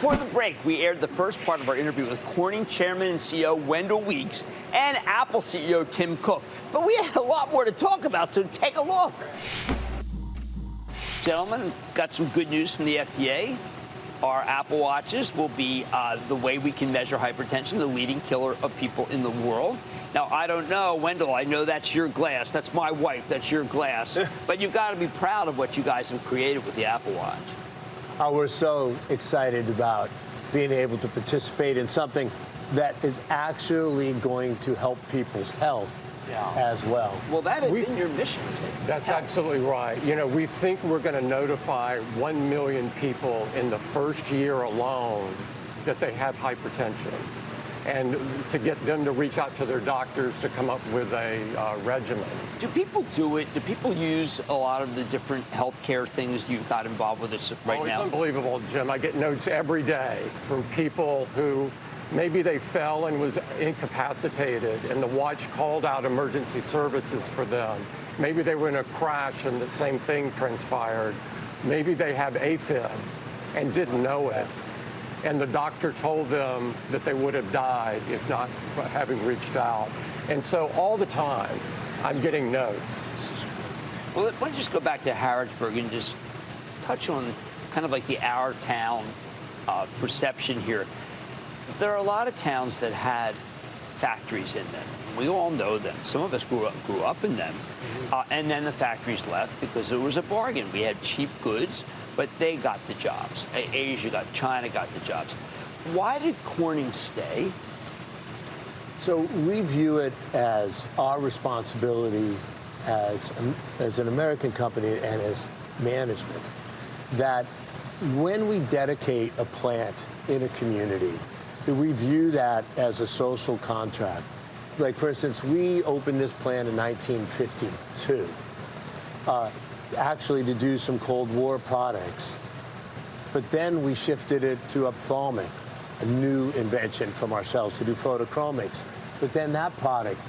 Before the break, we aired the first part of our interview with Corning Chairman and CEO Wendell Weeks and Apple CEO Tim Cook. But we had a lot more to talk about, so take a look. Gentlemen, got some good news from the FDA. Our Apple Watches will be the way we can measure hypertension, the leading killer of people in the world. Now, I don't know, Wendell, I know that's your glass. That's my wife. That's your glass. But you've got to be proud of what you guys have created with the Apple Watch. We're so excited about being able to participate in something that is actually going to help people's health as well. Well, that has been your mission. That's absolutely right. You know, we think we're going to notify 1 million people in the first year alone that they have hypertension, and to get them to reach out to their doctors to come up with a regimen. Do people do it? Do people use a lot of the different healthcare things you've got involved with it right now? It's unbelievable, Jim. I get notes every day from people who maybe they fell and was incapacitated, and the watch called out emergency services for them. Maybe they were in a crash and the same thing transpired. Maybe they have AFib and didn't know it, and the doctor told them that they would have died if not having reached out. And so all the time, I'm getting notes. Well, why don't you just go back to Harrodsburg and just touch on kind of like the our town perception here. There are a lot of towns that had factories in them. We all know them. Some of us grew up in them. And then the factories left because it was a bargain. We had cheap goods, but they got the jobs. China got the jobs. Why did Corning stay? So we view it as our responsibility as an American company and as management that when we dedicate a plant in a community, that we view that as a social contract. Like, for instance, we opened this plant in 1952, actually to do some Cold War products. But then we shifted it to ophthalmic, a new invention from ourselves to do photochromics. But then that product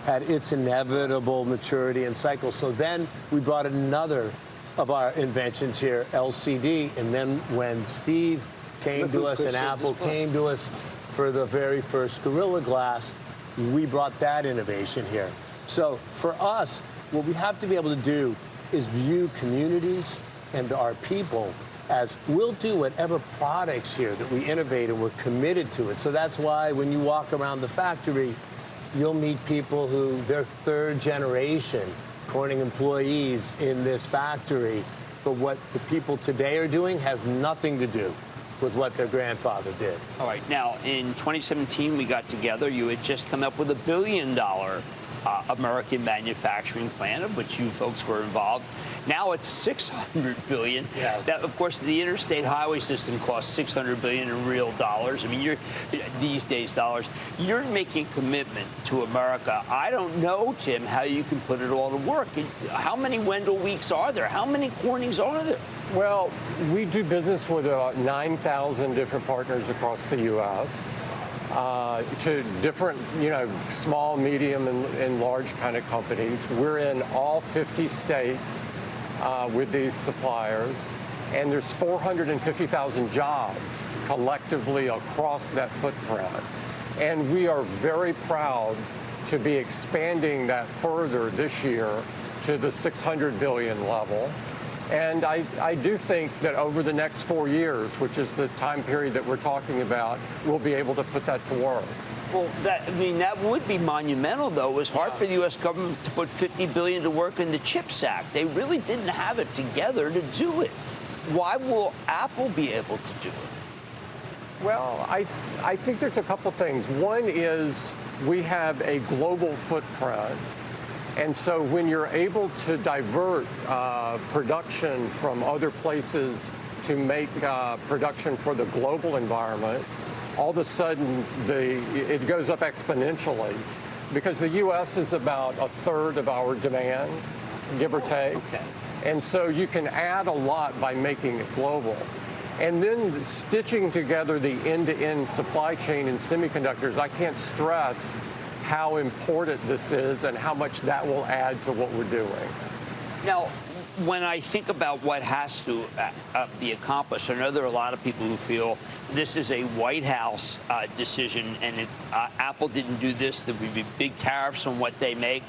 had its inevitable maturity and cycle. So then we brought another of our inventions here, LCD. And then when Steve came to us and Apple came to us for the very first Gorilla Glass, we brought that innovation here. So for us, what we have to be able to do is view communities and our people as we'll do whatever products here that we innovate, and we're committed to it. So that's why when you walk around the factory, you'll meet people who they're third generation Corning employees in this factory. But what the people today are doing has nothing to do with what their grandfather did. All right. Now, in 2017, we got together. You had just come up with $1 billion American manufacturing plan, of which you folks were involved. Now it's $600 billion. Yes. That, of course, the interstate highway system costs $600 billion in real dollars. I mean, these days dollars. You're making a commitment to America. I don't know, Tim, how you can put it all to work. How many Wendell Weeks are there? How many Cornings are there? Well, we do business with 9,000 different partners across the U.S. To different, small, medium, and large kind of companies. We're in all 50 states with these suppliers, and there's 450,000 jobs collectively across that footprint. And we are very proud to be expanding that further this year to the $600 billion level. And I do think that over the next 4 years, which is the time period that we're talking about, we'll be able to put that to work. Well, that would be monumental, though. It was hard for the U.S. government to put $50 billion to work in the CHIPS Act. They really didn't have it together to do it. Why will Apple be able to do it? Well, I think there's a couple things. One is we have a global footprint. And so when you're able to divert production from other places to make production for the global environment, all of a sudden it goes up exponentially, because the U.S. is about a third of our demand, give or take. Okay. And so you can add a lot by making it global. And then stitching together the end-to-end supply chain in semiconductors, I can't stress how important this is and how much that will add to what we're doing. Now, when I think about what has to be accomplished, I know there are a lot of people who feel this is a White House decision, and if Apple didn't do this, there would be big tariffs on what they make.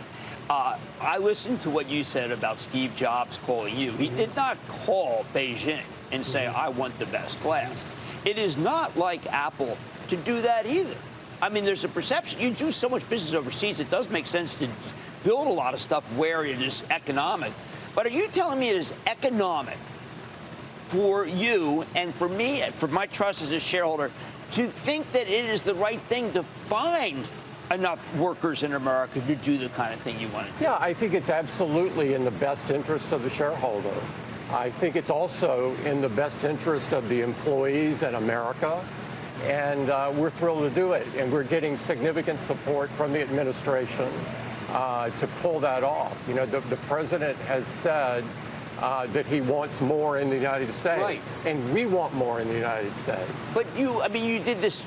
I listened to what you said about Steve Jobs calling you. He did not call Beijing and say, I want the best glass. It is not like Apple to do that either. I mean, there's a perception. You do so much business overseas, it does make sense to build a lot of stuff where it is economic. But are you telling me it is economic for you and for me, for my trust as a shareholder, to think that it is the right thing to find enough workers in America to do the kind of thing you want to do? Yeah, I think it's absolutely in the best interest of the shareholder. I think it's also in the best interest of the employees in America. And we're thrilled to do it. And we're getting significant support from the administration to pull that off. You know, the president has said that he wants more in the United States. Right. And we want more in the United States. But you did this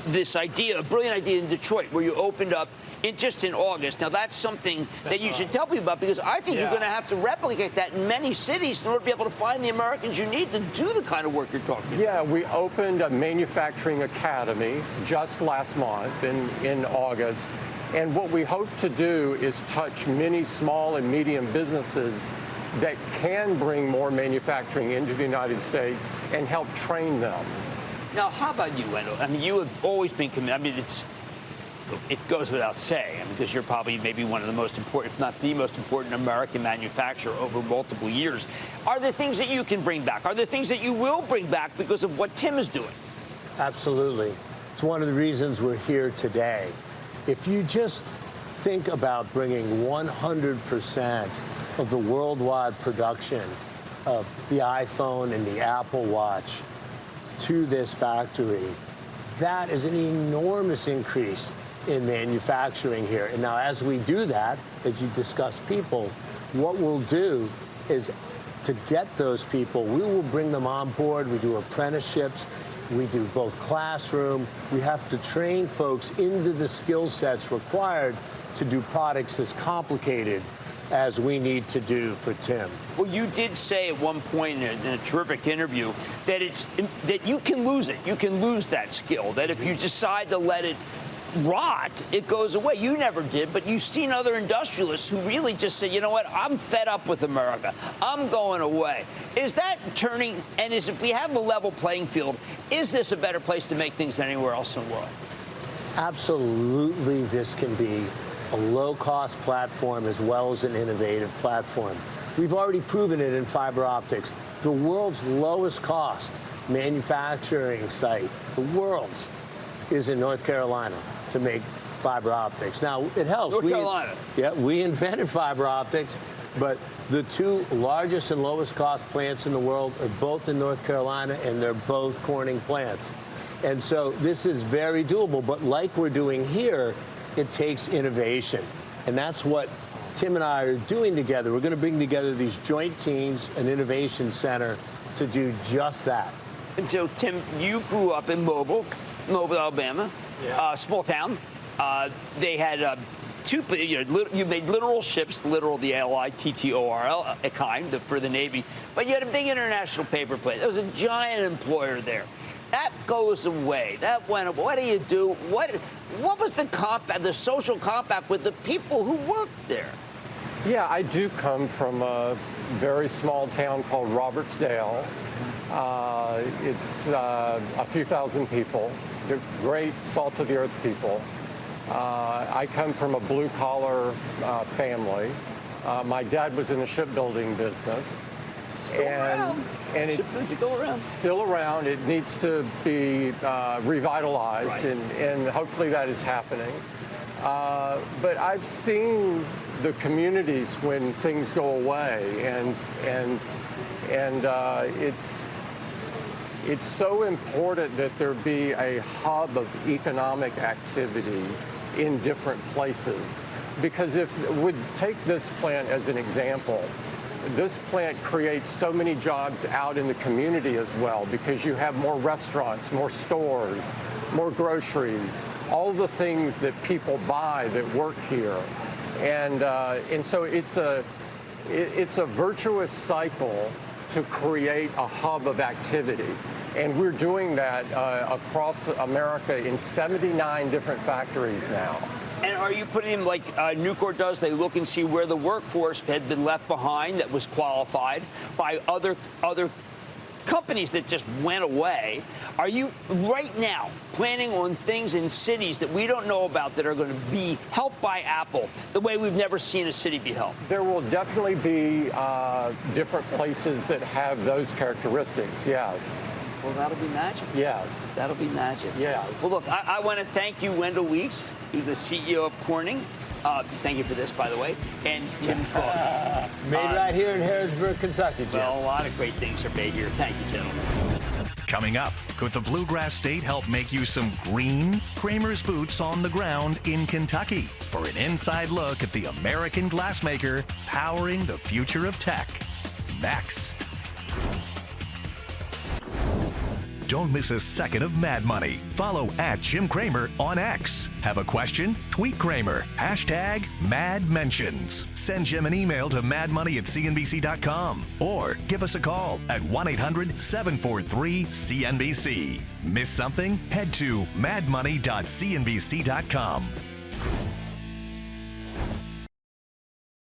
this idea, a brilliant idea in Detroit, where you opened up just in August. Now, that's something that you should tell people about, because I think you're going to have to replicate that in many cities in order to be able to find the Americans you need to do the kind of work you're talking about. Yeah, we opened a manufacturing academy just last month in August. And what we hope to do is touch many small and medium businesses that can bring more manufacturing into the United States and help train them. Now, how about you, Wendell? I mean, you have always been committed. I mean, it goes without saying, because you're probably maybe one of the most important, if not the most important American manufacturer over multiple years. Are there things that you can bring back? Are there things that you will bring back because of what Tim is doing? Absolutely. It's one of the reasons we're here today. If you just think about bringing 100% of the worldwide production of the iPhone and the Apple Watch to this factory, that is an enormous increase in manufacturing here. And now, as we do that, as you discuss people, what we'll do is to get those people, we will bring them on board. We do apprenticeships. We do both classroom. We have to train folks into the skill sets required to do products as complicated as we need to do for Tim. Well, you did say at one point in a terrific interview that that you can lose it. You can lose that skill, that if you decide to let it rot, it goes away. You never did, but you've seen other industrialists who really just say, you know what, I'm fed up with America. I'm going away. Is that turning, and if we have a level playing field, is this a better place to make things than anywhere else in the world? Absolutely, this can be a low-cost platform as well as an innovative platform. We've already proven it in fiber optics. The world's lowest cost manufacturing site, the world's, is in North Carolina to make fiber optics. Now, it helps. North Carolina. Yeah, we invented fiber optics, but the two largest and lowest cost plants in the world are both in North Carolina, and they're both Corning plants. And so this is very doable, but like we're doing here, it takes innovation. And that's what Tim and I are doing together. We're going to bring together these joint teams, an innovation center, to do just that. And so, Tim, you grew up in Mobile, Alabama, small town. They had you made literal ships, literal, the L-I-T-T-O-R-L, a kind for the Navy, but you had a big international paper plane. There was a giant employer there. That goes away. That went away. What do you do? What was the social compact with the people who worked there? Yeah, I do come from a very small town called Robertsdale. It's a few thousand people. They're great, salt-of-the-earth people. I come from a blue-collar family. My dad was in the shipbuilding business. And it's still around. It needs to be revitalized, right. and hopefully that is happening. But I've seen the communities when things go away, and it's so important that there be a hub of economic activity in different places. Because if we take this plant as an example, this plant creates so many jobs out in the community as well, because you have more restaurants, more stores, more groceries, all the things that people buy that work here. And so it's it's a virtuous cycle to create a hub of activity. And we're doing that across America in 79 different factories now. And are you putting them like Nucor does? They look and see where the workforce had been left behind that was qualified by other companies that just went away. Are you right now planning on things in cities that we don't know about that are going to be helped by Apple the way we've never seen a city be helped? There will definitely be different places that have those characteristics, yes. Well, that'll be magic. Yes. That'll be magic. Yes. Well, look, I want to thank you, Wendell Weeks, who's the CEO of Corning. Thank you for this, by the way. And Tim Cook. Made right here in Harrisburg, Kentucky, Jim. Well, a lot of great things are made here. Thank you, gentlemen. Coming up, could the Bluegrass State help make you some green Kramer's boots on the ground in Kentucky? For an inside look at the American glassmaker powering the future of tech. Next. Don't miss a second of Mad Money. Follow @Jim Cramer on X. Have a question? Tweet Cramer. #MadMentions. Send Jim an email to madmoney@cnbc.com or give us a call at 1-800-743-CNBC. Miss something? Head to madmoney.cnbc.com.